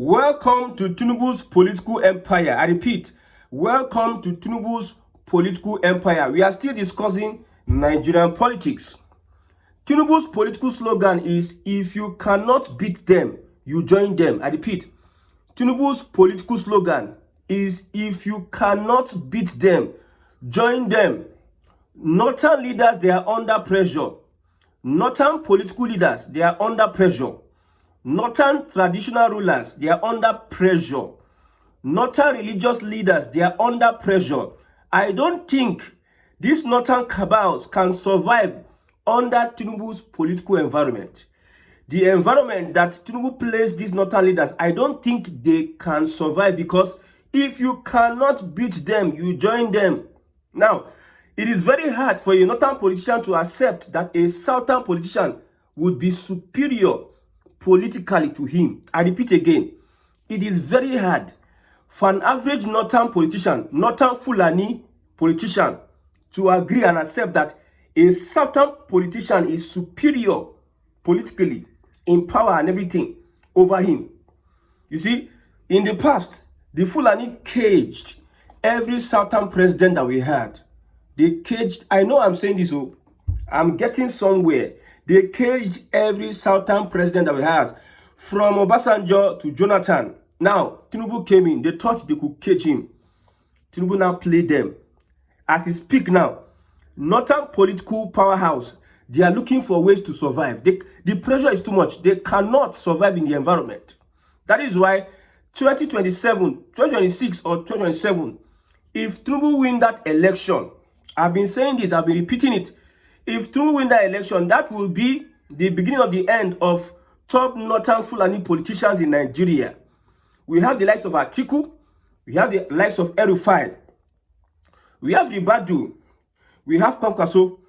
Welcome to Tinubu'S political empire. I repeat, welcome to Tinubu'S political empire. We are still discussing Nigerian politics. Tinubu'S political slogan is, if you cannot beat them, you join them. I repeat, Tinubu'S political slogan is, if you cannot beat them, join them. Northern leaders, they are under pressure. Northern political leaders, they are under pressure. Northern traditional rulers, they are under pressure. Northern religious leaders, they are under pressure. I don't think these Northern cabals can survive under Tinubu'S political environment. The environment that Tinubu placed these Northern leaders, I don't think they can survive, because if you cannot beat them, you join them. Now, it is very hard for a Northern politician to accept that a Southern politician would be superior politically to him. I repeat again, it is very hard for an average Northern politician, Northern Fulani politician, to agree and accept that a Southern politician is superior politically in power and everything over him. You see, in the past, the Fulani caged every Southern president that we had. They caged, I know I'm saying this, so I'm getting somewhere. They caged every Southern president that we had, from Obasanjo to Jonathan. Now, Tinubu came in. They thought they could cage him. Tinubu now played them. As he speaks now, Northern political powerhouse, they are looking for ways to survive. The pressure is too much. They cannot survive in the environment. That is why 2027, 2026 or 2027, if Tinubu win that election, I've been saying this, I've been repeating it. If Tinubu win that election, that will be the beginning of the end of top Northern Fulani politicians in Nigeria. We have the likes of Atiku, we have the likes of El-Rufai, we have Ribadu, we have Kwankwaso.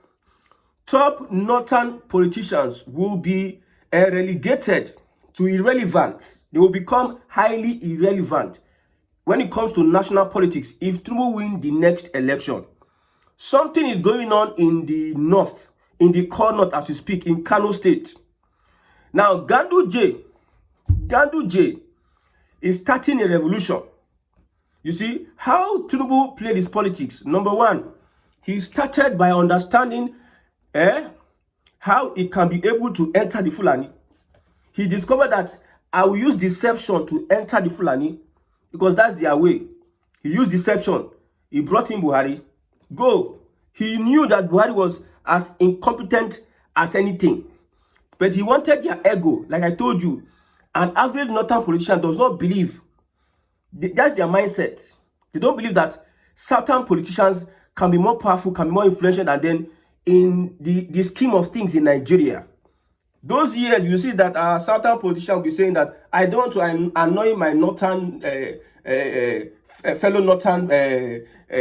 Top Northern politicians will be relegated to irrelevance. They will become highly irrelevant when it comes to national politics if Tinubu win the next election. Something is going on in the north, in the core north as we speak, in Kano State. Now, Gandu J is starting a revolution. You see, how Tinubu played his politics. Number one, he started by understanding how he can be able to enter the Fulani. He discovered that I will use deception to enter the Fulani, because that's their way. He used deception. He brought in Buhari. Go. He knew that Buhari was as incompetent as anything. But he wanted their ego. Like I told you, an average Northern politician does not believe. That's their mindset. They don't believe that Southern politicians can be more powerful, can be more influential than them in the scheme of things in Nigeria. Those years, you see that our Southern politicians will be saying that I don't want to annoy my Northern fellow Northern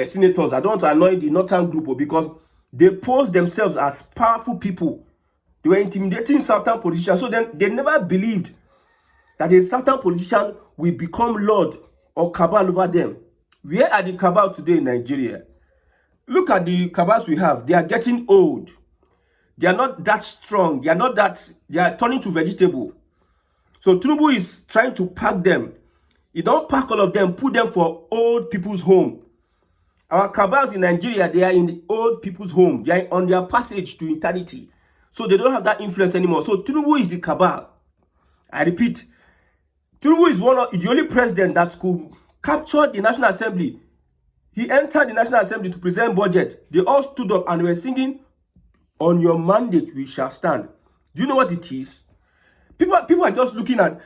senators. I don't want to annoy the Northern group, because they pose themselves as powerful people. They were intimidating Southern politicians. So then they never believed that a Southern politician will become Lord or Cabal over them. Where are the Cabals today in Nigeria? Look at the Cabals we have. They are getting old. They are not that strong. They are turning to vegetable. So Tinubu is trying to pack them. You don't pack all of them, put them for old people's home. Our Cabals in Nigeria, they are in the old people's home. They are on their passage to eternity. So they don't have that influence anymore. So Tinubu is the Cabal. I repeat, Tinubu is the only president that could capture the National Assembly. He entered the National Assembly to present budget. They all stood up and were singing, "On your mandate we shall stand." Do you know what it is? People are just looking at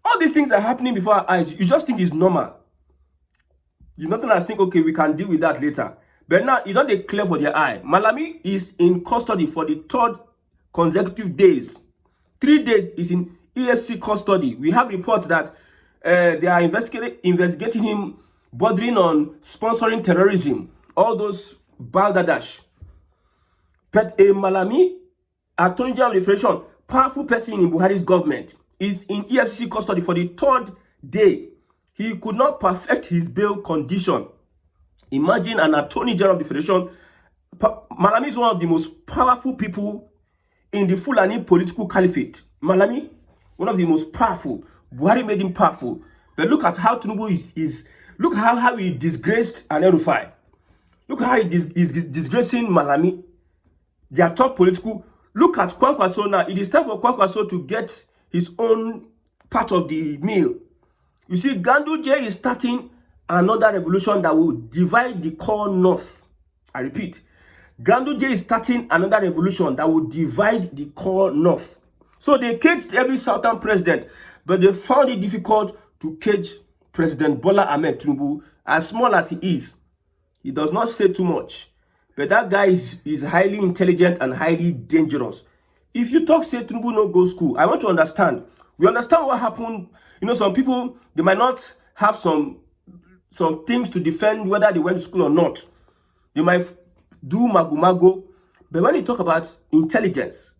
all these things are happening before our eyes. You just think it's normal. You nothing as think, okay, we can deal with that later. But now you don't declare for their eye. Malami is in custody for the 3rd consecutive days. 3 days is in EFC custody. We have reports that they are investigating him, bordering on sponsoring terrorism, all those balderdash. But a Malami, Attorney General of the Federation, powerful person in Buhari's government, is in EFCC custody for the 3rd day. He could not perfect his bail condition. Imagine an Attorney General of the Federation. Malami is one of the most powerful people in the Fulani political caliphate. Malami, one of the most powerful. Buhari made him powerful. But look at how Tinubu is look how he disgraced an Erufai. Look how he is disgracing Malami. Their top political. Look at Kwankwaso now. It is time for Kwankwaso to get his own part of the meal. You see, Ganduje is starting another revolution that will divide the core north. I repeat, Ganduje is starting another revolution that will divide the core north. So they caged every southern president, but they found it difficult to cage President Bola Ahmed Tinubu. As small as he is, he does not say too much. But that guy is highly intelligent and highly dangerous. If you talk, say Tinubu no go school, I want to understand. We understand what happened. You know, some people, they might not have some things to defend whether they went to school or not. They might do mago. But when you talk about intelligence,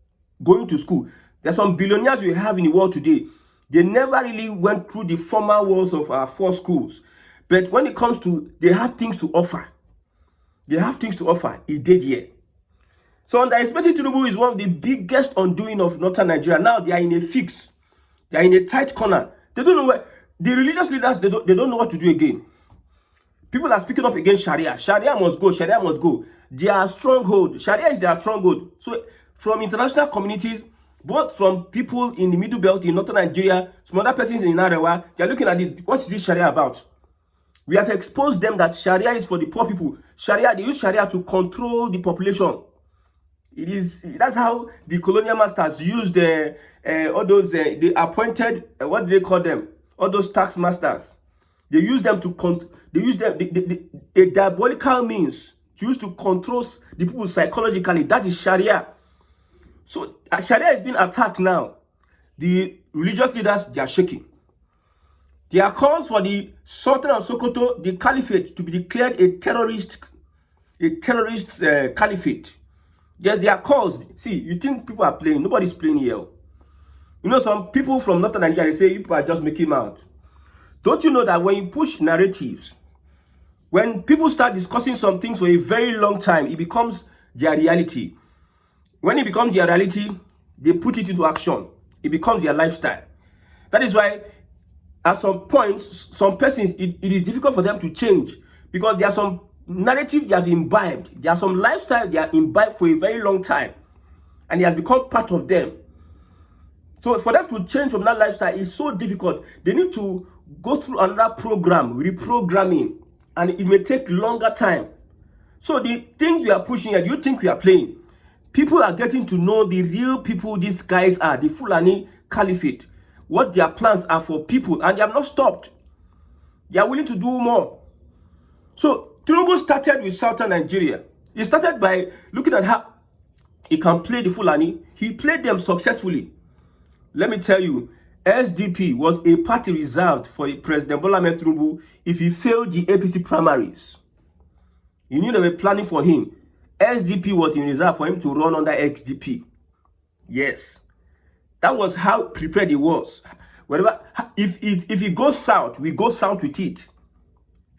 going to school, there's some billionaires we have in the world today. They never really went through the formal walls of our 4 schools. But when it comes to, they have things to offer. They have things to offer. He did here. So underestimating Tinubu is one of the biggest undoing of northern Nigeria. Now they are in a fix. They are in a tight corner. They don't know where. The religious leaders, they don't know what to do again. People are speaking up against Sharia. Sharia must go. Sharia must go. Their stronghold. Sharia is their stronghold. So from international communities, both from people in the Middle Belt in northern Nigeria, some other persons in Arewa, they are looking at it. What is this Sharia about? We have exposed them that Sharia is for the poor people. Sharia, they use Sharia to control the population. That's how the colonial masters used all those, they appointed, what do they call them? All those tax masters. They use them to, a diabolical means to use to control the people psychologically. That is Sharia. So Sharia is being attacked now. The religious leaders, they are shaking. There are calls for the Sultan of Sokoto, the Caliphate, to be declared a terrorist caliphate. Yes, there are calls. See, you think people are playing. Nobody's playing here. You know, some people from northern Nigeria say people are just making out. Don't you know that when you push narratives, when people start discussing some things for a very long time, it becomes their reality. When it becomes their reality, they put it into action. It becomes their lifestyle. That is why at some points, some persons, it is difficult for them to change because there are some narratives they have imbibed. There are some lifestyle they are imbibed for a very long time and it has become part of them. So for them to change from that lifestyle is so difficult. They need to go through another program, reprogramming, and it may take longer time. So the things we are pushing here, do you think we are playing? People are getting to know the real people these guys are, the Fulani Caliphate, what their plans are for people, and they have not stopped. They are willing to do more. So Tinubu started with southern Nigeria. He started by looking at how he can play the Fulani. He played them successfully. Let me tell you, SDP was a party reserved for President Bola Ahmed Tinubu if he failed the APC primaries. He knew they were planning for him. SDP was in reserve for him to run under XDP. Yes. That was how prepared he was. Whatever, if he goes south, we go south with it.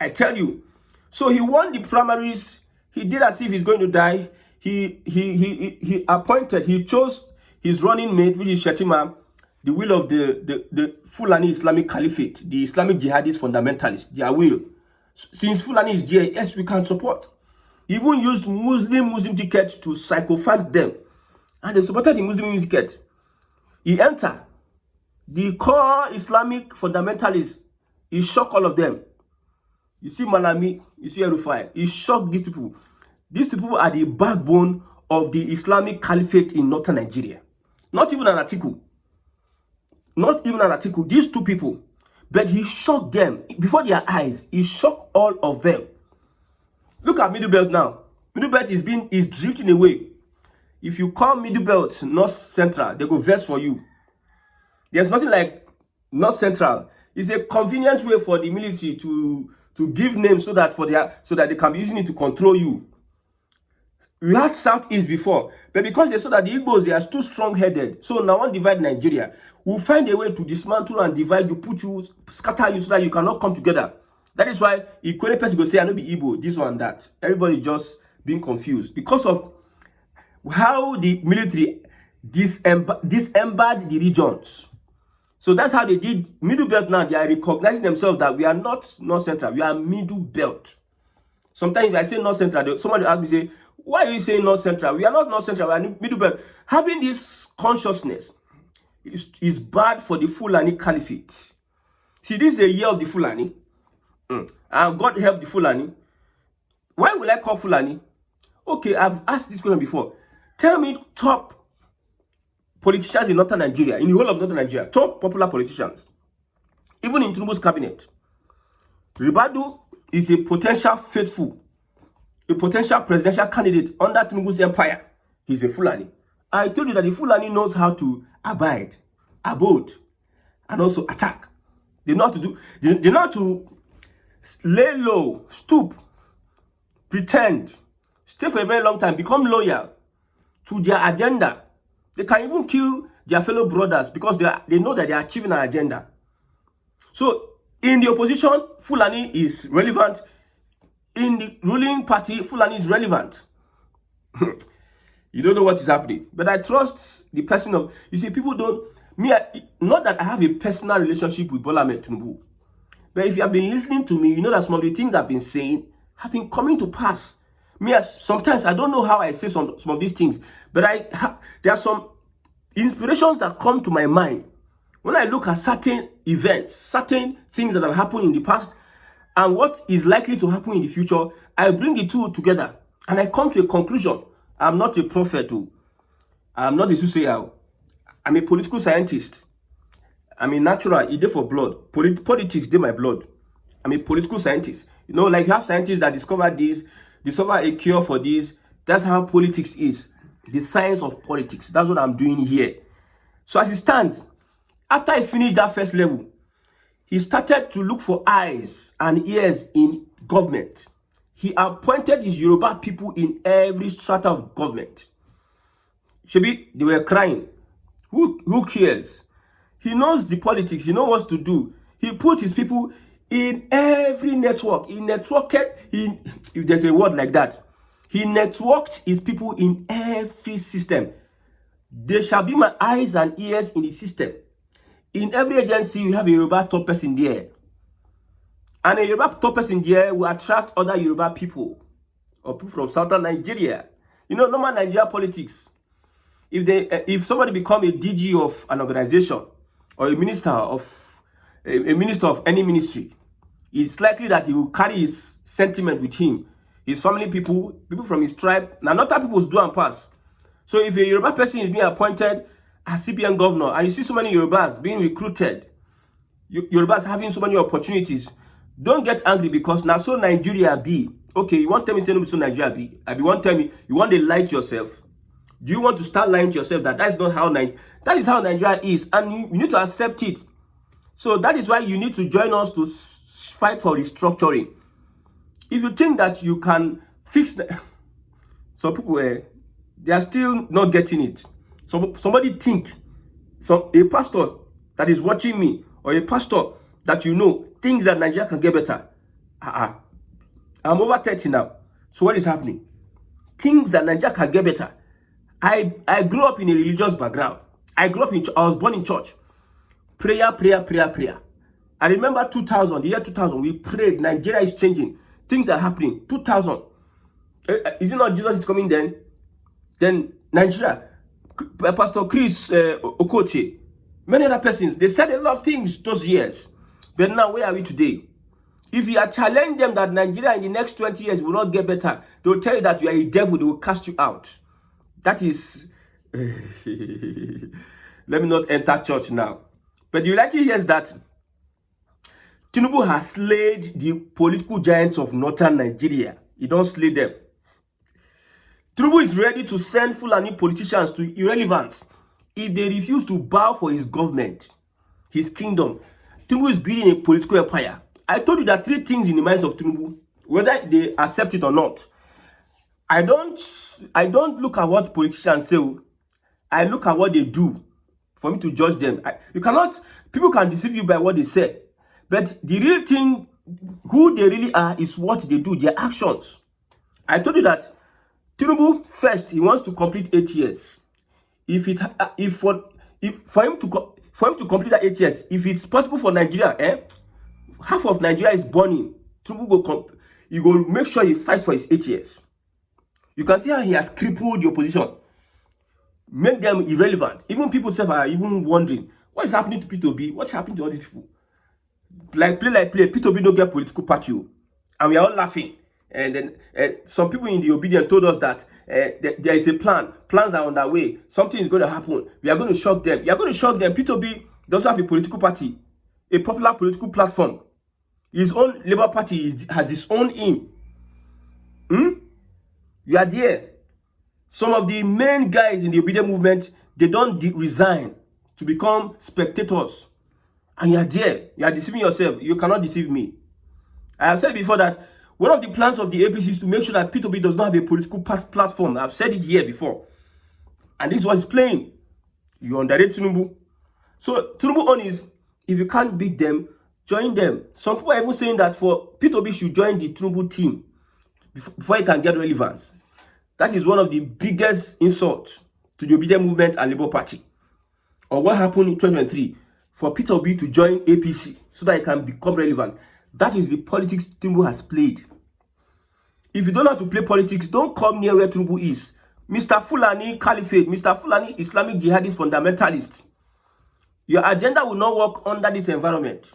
I tell you. So he won the primaries. He did as if he's going to die. He appointed, he chose his running mate, which is Shetima, the will of the Fulani Islamic Caliphate, the Islamic jihadist fundamentalists, their will. Since Fulani is there, yes, we can support. He even used Muslim tickets to sycophant them. And they supported the Muslim ticket. He entered. The core Islamic fundamentalists, he shocked all of them. You see Malami, you see Erufai, he shocked these people. These people are the backbone of the Islamic Caliphate in northern Nigeria. Not even an article. Not even an article. These two people. But he shocked them before their eyes. He shocked all of them. Look at Middle Belt now. Middle Belt is drifting away. If you call Middle Belt North Central, they go vex for you. There's nothing like North Central. It's a convenient way for the military to give names so that they can be using it to control you. We had Southeast before, but because they saw that the Igbos, they are too strong-headed, so now one divide Nigeria. We'll find a way to dismantle and divide you, put you, scatter you so that you cannot come together. That is why Ikwere person go say, I know be Igbo, this one, that. Everybody just being confused because of how the military disembarked the regions. So that's how they did middle belt. Now they are recognizing themselves that we are not North Central, we are middle belt. Sometimes if I say North Central, somebody ask me, say, why are you saying North Central? We are not North Central, we are middle belt. Having this consciousness is bad for the Fulani Caliphate. See, this is a year of the Fulani. And God help the Fulani. Why will I call Fulani? Okay, I've asked this question before. Tell me top politicians in northern Nigeria, in the whole of northern Nigeria, top popular politicians, even in Tinubu's cabinet. Ribadu is a potential presidential candidate under Tinubu's empire. He's a Fulani. I told you that the Fulani knows how to abode, and also attack. They know how to do. They know how to lay low, stoop, pretend, stay for a very long time, become loyal to their agenda. They can even kill their fellow brothers because they know that they are achieving an agenda. So in the opposition, Fulani is relevant. In the ruling party, Fulani is relevant. You don't know what is happening. But I trust the person of, you see, people don't, not that I have a personal relationship with Bola Ahmed Tinubu. But if you have been listening to me, you know that some of the things I've been saying have been coming to pass. Sometimes I don't know how I say some of these things, but there are some inspirations that come to my mind when I look at certain events, certain things that have happened in the past, and what is likely to happen in the future. I bring the two together, and I come to a conclusion. I'm not a prophet. I'm not a soothsayer. I'm a political scientist. I'm a natural. I dey for blood. Politics, dey my blood. I'm a political scientist. You know, like you have scientists that discover this, discover a cure for this. That's how politics is. The science of politics. That's what I'm doing here. So as it stands, after I finished that first level, he started to look for eyes and ears in government. He appointed his Yoruba people in every strata of government. Shebi, they were crying. Who cares? He knows the politics. He knows what to do. He put his people in every network. He networked, if there's a word like that, he networked his people in every system. There shall be my eyes and ears in the system. In every agency, you have a Yoruba top person there. And a Yoruba top person there will attract other Yoruba people or people from southern Nigeria. You know, normal Nigeria politics. If somebody become a DG of an organization or a minister of any ministry, it's likely that he will carry his sentiment with him, his family people from his tribe. Now, not that people's do and pass. So if a Yoruba person is being appointed as CBN governor, and you see so many Yorubas being recruited, Yorubas having so many opportunities, don't get angry because now so Nigeria be. Okay, you want to tell me say no so Nigeria be? I be want to tell me you want to lie to yourself. Do you want to start lying to yourself that is not how that is how Nigeria is, and you need to accept it. So that is why you need to join us to fight for restructuring. If you think that you can fix some people, they are still not getting it. Somebody think, a pastor that is watching me, or a pastor that you know thinks that Nigeria can get better. I'm over 30 now. So what is happening? Things that Nigeria can get better. I grew up in a religious background. I was born in church. Prayer. I remember 2000, the year 2000, we prayed. Nigeria is changing. Things are happening. 2000. Is it not Jesus is coming then? Then Nigeria, Pastor Chris Okoche, many other persons, they said a lot of things those years. But now, where are we today? If you are challenging them that Nigeria in the next 20 years will not get better, they will tell you that you are a devil, they will cast you out. That is... Let me not enter church now. But the reality here is that Tinubu has slayed the political giants of northern Nigeria. He don't slay them. Tinubu is ready to send Fulani politicians to irrelevance if they refuse to bow for his government, his kingdom. Tinubu is building a political empire. I told you that 3 things in the minds of Tinubu, whether they accept it or not. I don't look at what politicians say. I look at what they do for me to judge them. People can deceive you by what they say. But the real thing, who they really are, is what they do, their actions. I told you that Tinubu, first, he wants to complete 8 years. For For him to complete that 8 years, if it's possible for Nigeria, half of Nigeria is burning. Tinubu he will make sure he fights for his 8 years. You can see how he has crippled the opposition, make them irrelevant. Even people self are even wondering what is happening to P2B, what's happening to all these people. Like play, P2B don't get political party, and we are all laughing. And then some people in the obedience told us that there is a plan. Plans are on their way. Something is going to happen. We are going to shock them. You are going to shock them. P2B doesn't have a political party, a popular political platform. His own Labour Party has its own aim. You are there. Some of the main guys in the obedient movement, they don't resign to become spectators. And you are there. You are deceiving yourself. You cannot deceive me. I have said before that one of the plans of the APC is to make sure that P2B does not have a political platform. I've said it here before. And this was playing. You underrate Tinubu. So Tinubu on is, if you can't beat them, join them. Some people are even saying that for P2B should join the Tinubu team before it can get relevance. That is one of the biggest insults to the obedient movement and Labour Party. Or what happened in 2023 for P2B to join APC so that it can become relevant. That is the politics Tinubu has played. If you don't know how to play politics, don't come near where Tinubu is. Mr. Fulani Caliphate, Mr. Fulani Islamic Jihadist fundamentalist. Your agenda will not work under this environment.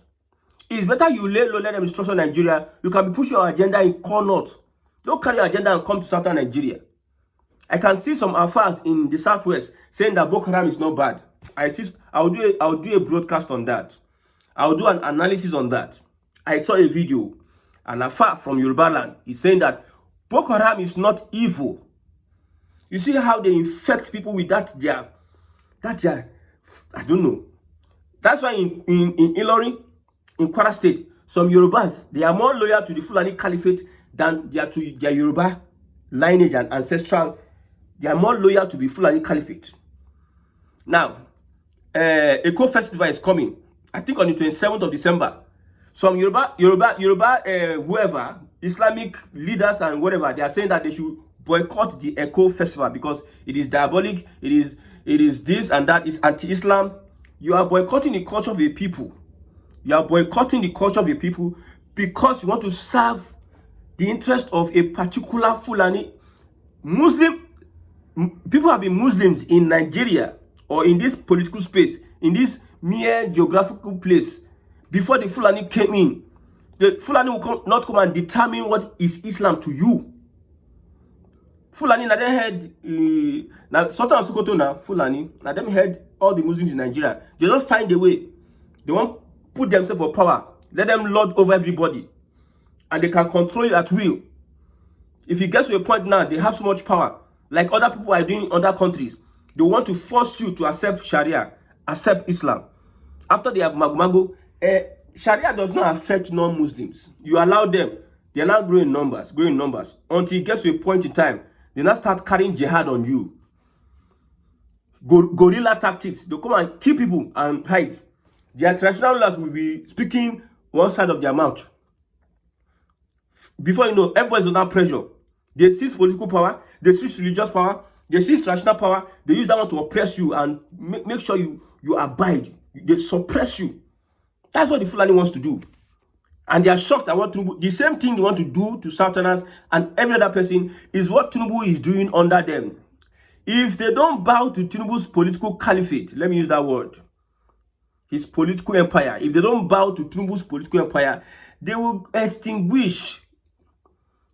It's better you lay low, let them structure Nigeria. You can be pushing your agenda in core north. Don't carry your agenda and come to southern Nigeria. I can see some affairs in the southwest saying that Boko Haram is not bad. I'll do a broadcast on that. I'll do an analysis on that. I saw a video, an affair from Yoruba land is saying that Boko Haram is not evil. You see how they infect people with that I don't know. That's why in Ilorin, in Kwara State, some Yorubas, they are more loyal to the Fulani Caliphate than they are to their Yoruba lineage and ancestral. They are more loyal to the Fulani Caliphate. Now, Eco Festival is coming. I think on the 27th of December. Some Yoruba, whoever, Islamic leaders and whatever, they are saying that they should boycott the Eco Festival because it is diabolic. It is this and that. It's anti-Islam. You are boycotting the culture of a people. You are boycotting the culture of a people because you want to serve the interest of a particular Fulani Muslim. People have been Muslims in Nigeria or in this political space, in this mere geographical place, before the Fulani came in. The Fulani will not come and determine what is Islam to you. Fulani, now they had now Sultan of Sokoto now, Fulani, now them had all the Muslims in Nigeria. They don't find a way. They won't put themselves for power. Let them lord over everybody. And they can control you at will. If it gets to a point now, they have so much power, like other people are doing in other countries. They want to force you to accept Sharia, accept Islam. After they have Mago, Sharia does not affect non-Muslims. You allow them. They are now growing numbers. Until it gets to a point in time, they now start carrying jihad on you. Guerrilla tactics. They come and kill people and hide. Their traditional rulers will be speaking one side of their mouth. Before you know, everybody's under pressure. They seize political power, they seize religious power, they seize traditional power. They use that one to oppress you and make sure you abide. They suppress you. That's what the Fulani wants to do. And they are shocked at what Tinubu, the same thing they want to do to Southerners and every other person is what Tinubu is doing under them. If they don't bow to Tinubu's political caliphate, let me use that word, his political empire, if they don't bow to Tinubu's political empire, they will extinguish.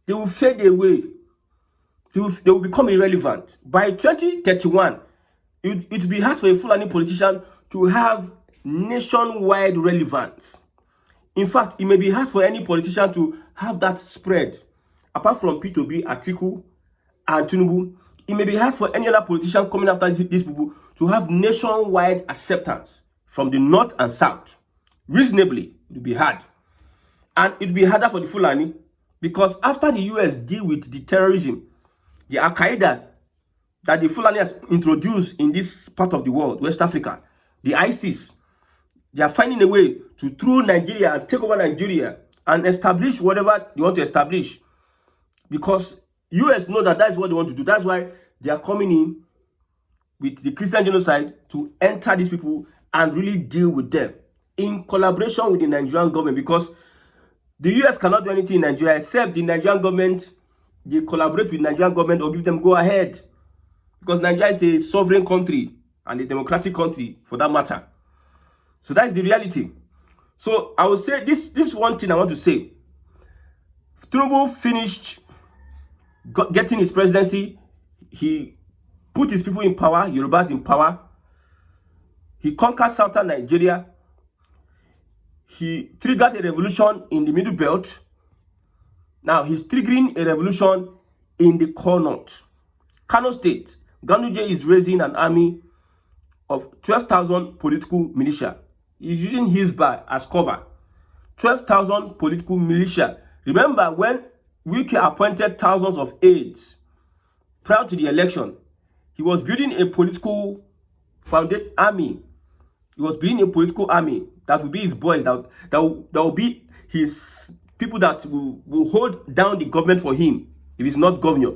They will fade away. They will become irrelevant. By 2031, it will be hard for a Fulani politician to have nationwide relevance. In fact, it may be hard for any politician to have that spread. Apart from P2B, Atiku, and Tinubu, it may be hard for any other politician coming after these people to have nationwide acceptance from the north and south. Reasonably, it will be hard. And it will be harder for the Fulani because after the US deal with the terrorism, the Al-Qaeda that the Fulani has introduced in this part of the world, West Africa, the ISIS, they are finding a way to through Nigeria and take over Nigeria and establish whatever they want to establish. Because US know that is what they want to do. That's why they are coming in with the Christian genocide to enter these people and really deal with them in collaboration with the Nigerian government, because the US cannot do anything in Nigeria except the Nigerian government, they collaborate with Nigerian government or give them go ahead, because Nigeria is a sovereign country and a democratic country for that matter. So that is the reality. So I would say this one thing I want to say. Tinubu finished getting his presidency. He put his people in power, Yorubas in power. He conquered southern Nigeria. He triggered a revolution in the Middle Belt. Now he's triggering a revolution in the core north. Kano State, Ganduje is raising an army of 12,000 political militia. He's using Hisba as cover. 12,000 political militia. Remember when Wike appointed thousands of aides prior to the election, he was building a political founded army. He was building a political army that will be his boys, that will be his people that will hold down the government for him if he's not governor.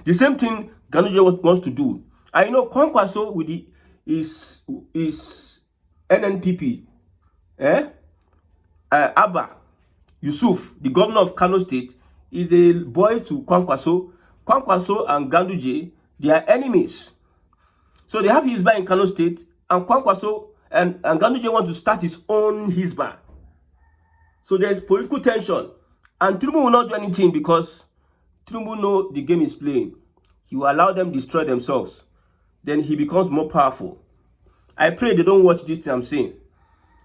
The same thing Ganduje wants to do. I know Kwankwaso with his NNPP, Abba Yusuf, the governor of Kano State, is a boy to Kwankwaso. Kwankwaso and Ganduje, they are enemies. So they have Hisba in Kano State, and Kwankwaso and Ganduje want to start his own Hisba. So there's political tension. And Tinubu will not do anything because Tinubu knows the game is playing. He will allow them destroy themselves. Then he becomes more powerful. I pray they don't watch this thing I'm saying.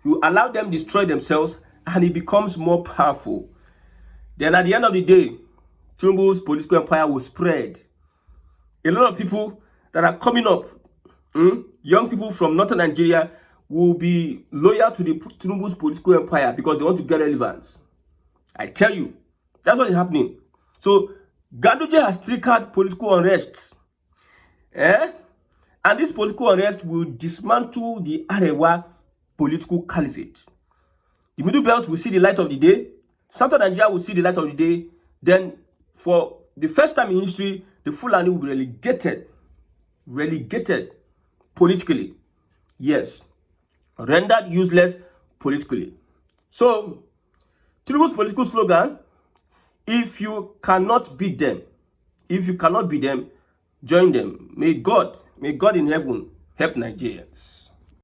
He will allow them destroy themselves and he becomes more powerful. Then at the end of the day, Tinubu's political empire will spread. A lot of people that are coming up, young people from northern Nigeria, will be loyal to the Tinubu's political empire because they want to get relevance. I tell you, that's what is happening. So Ganduje has triggered political unrest. And this political unrest will dismantle the Arewa political caliphate. The Middle Belt will see the light of the day. Southern Nigeria will see the light of the day. Then, for the first time in history, the Fulani will be relegated politically. Yes. Rendered useless politically. So, Tinubu's political slogan, if you cannot beat them, join them. May God in heaven help Nigerians.